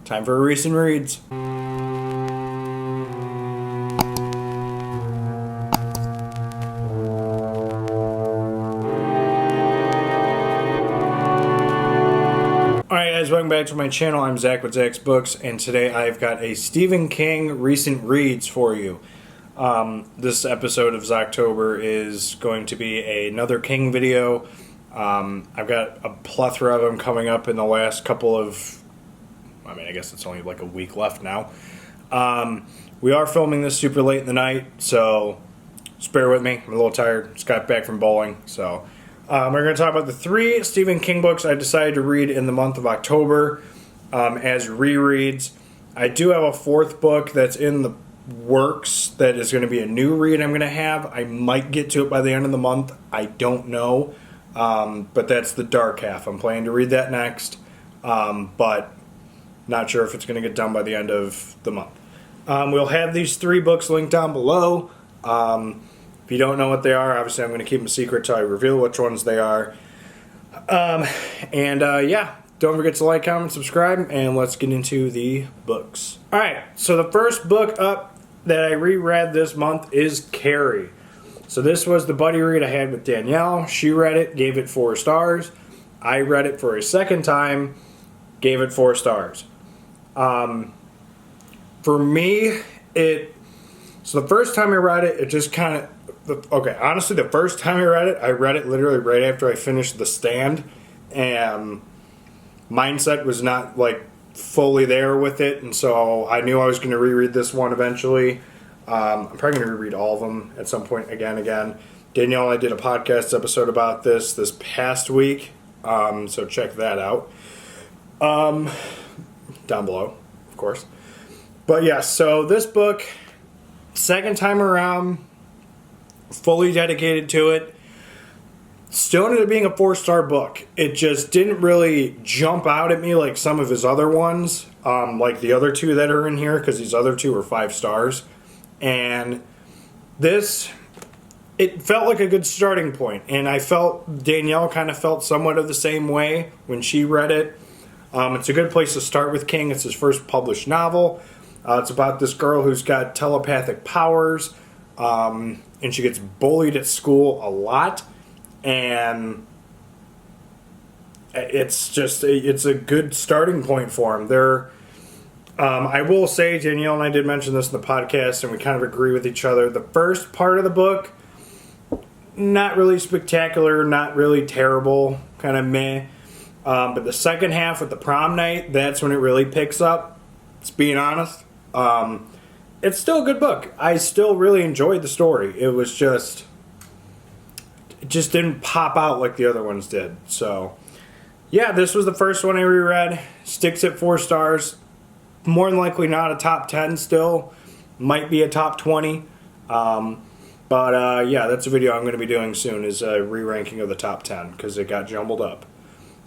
Time for recent reads. Alright guys, welcome back to my channel. I'm Zach with Zacks Books, and today I've got a Stephen King recent reads for you. This episode of Zoctober is going to be another King video. I've got a plethora of them coming up in the last couple of... I guess it's only like a week left now. We are filming this super late in the night, so just bear with me. I'm a little tired. Just got back from bowling, so... we're going to talk about the 3 Stephen King books I decided to read in the month of October as rereads. I do have a 4th book that's in the works that is going to be a new read I'm going to have. I might get to it by the end of the month. I don't know. But that's The Dark Half. I'm planning to read that next. But not sure if it's going to get done by the end of the month. We'll have these 3 books linked down below. If you don't know what they are, obviously I'm going to keep them a secret until I reveal which ones they are. Yeah, don't forget to like, comment, subscribe, and let's get into the books. Alright, so the first book up that I reread this month is Carrie. So this was the buddy read I had with Danielle. She read it, gave it 4 stars. I read it for a second time, gave it 4 stars. For me, so the first time I read it, it just kind of... Okay, honestly, the first time I read it literally right after I finished The Stand, and mindset was not, like, fully there with it, and so I knew I was going to reread this one eventually. I'm probably going to reread all of them at some point again. Danielle and I did a podcast episode about this past week, so check that out. Down below, of course. But yeah, so this book, second time around... fully dedicated to it. Still ended up being a 4-star book. It just didn't really jump out at me like some of his other ones, like the other 2 that are in here, because these other 2 are 5 stars. And this, it felt like a good starting point, and I felt Danielle kind of felt somewhat of the same way when she read it. It's a good place to start with King. It's his first published novel. It's about this girl who's got telepathic powers, and she gets bullied at school a lot, and it's a good starting point for him. I will say, Danielle and I did mention this in the podcast, and we kind of agree with each other. The first part of the book, not really spectacular, not really terrible, kind of meh. But the second half with the prom night, that's when it really picks up, just being honest. It's still a good book. I still really enjoyed the story. It just didn't pop out like the other ones did. So, yeah, this was the first one I reread. Sticks at 4 stars. More than likely not a top 10 still. Might be a top 20. Yeah, that's a video I'm going to be doing soon, is a re-ranking of the top 10, because it got jumbled up.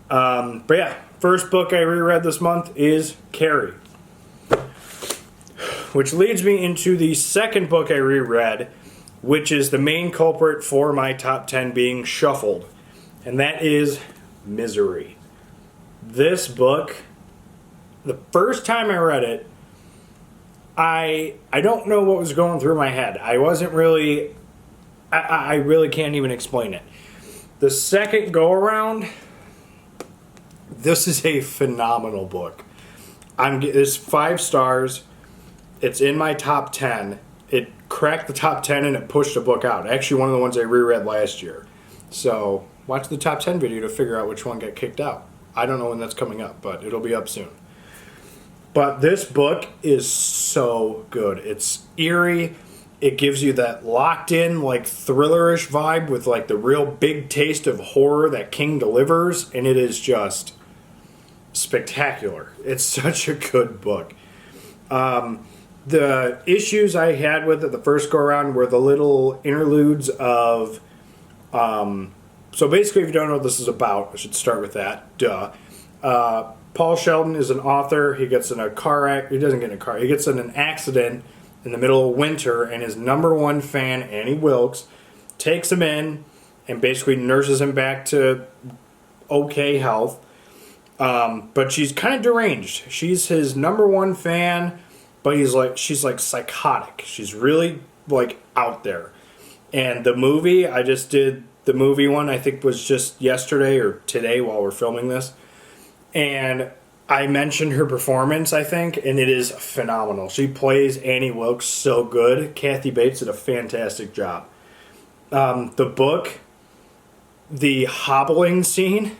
But yeah, first book I reread this month is Carrie. Which leads me into the second book I reread, which is the main culprit for my top 10 being shuffled. And that is Misery. This book, the first time I read it, I don't know what was going through my head. I really can't even explain it. The second go-around, this is a phenomenal book. It's 5 stars. It's in my top 10. It cracked the top 10 and it pushed a book out. Actually, one of the ones I reread last year. So, watch the top 10 video to figure out which one got kicked out. I don't know when that's coming up, but it'll be up soon. But this book is so good. It's eerie. It gives you that locked-in, like, thrillerish vibe with, like, the real big taste of horror that King delivers. And it is just spectacular. It's such a good book. The issues I had with it the first go-around were the little interludes of... so basically, if you don't know what this is about, I should start with that. Duh. Paul Sheldon is an author. He gets in a car... He doesn't get in a car. He gets in an accident in the middle of winter, and his #1 fan, Annie Wilkes, takes him in and basically nurses him back to okay health. But she's kind of deranged. She's his number one fan, but she's like psychotic. She's really like out there. And the movie, I just did the movie one, I think was just yesterday or today while we're filming this. And I mentioned her performance, I think, and it is phenomenal. She plays Annie Wilkes so good. Kathy Bates did a fantastic job. The book, the hobbling scene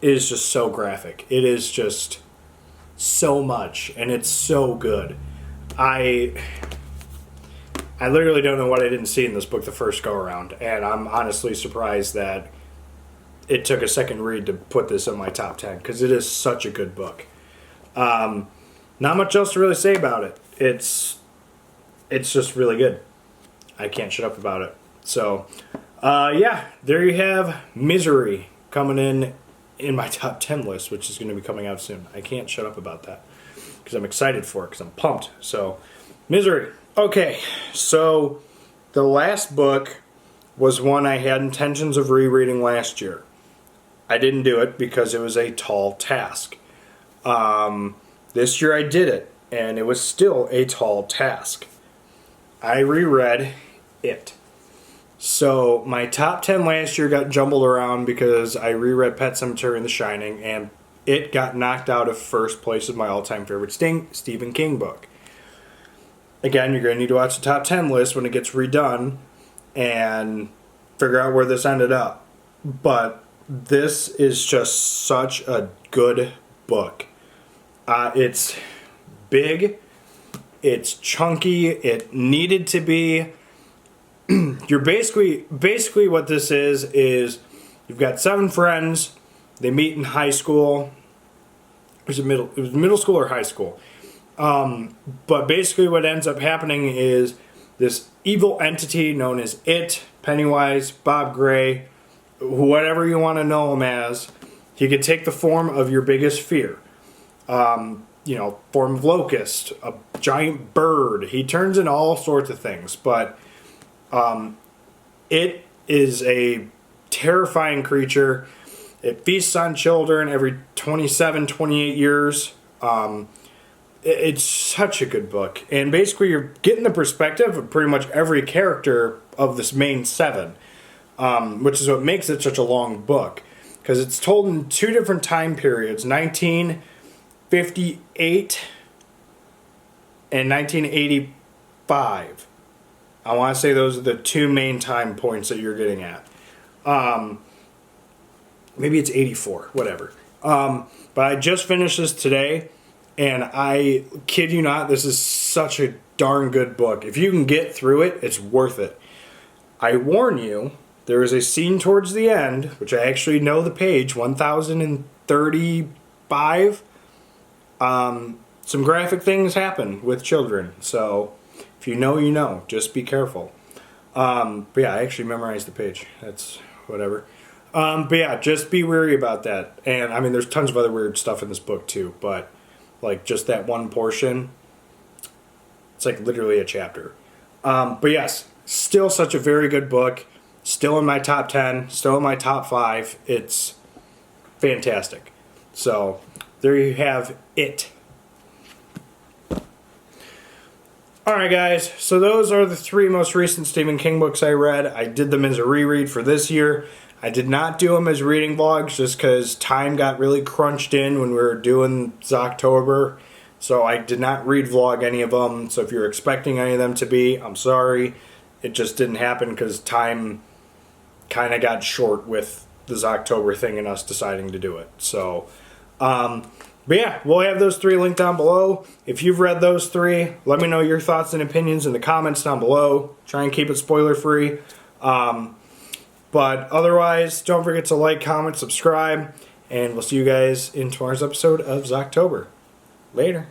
is just so graphic. It is just so much, and it's so good. I literally don't know what I didn't see in this book the first go around, and I'm honestly surprised that it took a second read to put this in my top 10, because it is such a good book. Not much else to really say about it. It's just really good. I can't shut up about it. So, yeah, there you have Misery coming in my top 10 list, which is going to be coming out soon. I can't shut up about that because I'm excited for it, because I'm pumped. So, Misery. Okay, so the last book was one I had intentions of rereading last year. I didn't do it because it was a tall task. This year I did it, and it was still a tall task. I reread It. So my top 10 last year got jumbled around because I reread Pet Sematary and The Shining, and It got knocked out of first place as my all-time favorite Stephen King book. Again, you're going to need to watch the top 10 list when it gets redone and figure out where this ended up. But this is just such a good book. It's big, it's chunky, it needed to be. You're basically what this is you've got 7 friends, they meet in high school. It was middle school or high school. But basically what ends up happening is this evil entity known as It, Pennywise, Bob Gray, whatever you want to know him as, he could take the form of your biggest fear. Form of locust, a giant bird. He turns into all sorts of things, but it is a terrifying creature. It feasts on children every 27, 28 years. It's such a good book. And basically you're getting the perspective of pretty much every character of this main 7, which is what makes it such a long book. Because it's told in 2 different time periods, 1958 and 1985. I want to say those are the 2 main time points that you're getting at. Maybe it's 84, whatever. But I just finished this today, and I kid you not, this is such a darn good book. If you can get through it, it's worth it. I warn you, there is a scene towards the end, which I actually know the page, 1035. Some graphic things happen with children, so if you know, you know. Just be careful. But yeah, I actually memorized the page. That's whatever. But yeah, just be wary about that. And I mean, there's tons of other weird stuff in this book too, but like just that one portion, it's like literally a chapter. But yes, still such a very good book. Still in my top 10, still in my top 5. It's fantastic. So there you have It. Alright guys, so those are the 3 most recent Stephen King books I read. I did them as a reread for this year. I did not do them as reading vlogs just because time got really crunched in when we were doing Zoctober. So I did not read vlog any of them. So if you're expecting any of them to be, I'm sorry. It just didn't happen because time kind of got short with the Zoctober thing and us deciding to do it. So, but yeah, we'll have those 3 linked down below. If you've read those 3, let me know your thoughts and opinions in the comments down below. Try and keep it spoiler free. But otherwise, don't forget to like, comment, subscribe, and we'll see you guys in tomorrow's episode of Zoctober. Later.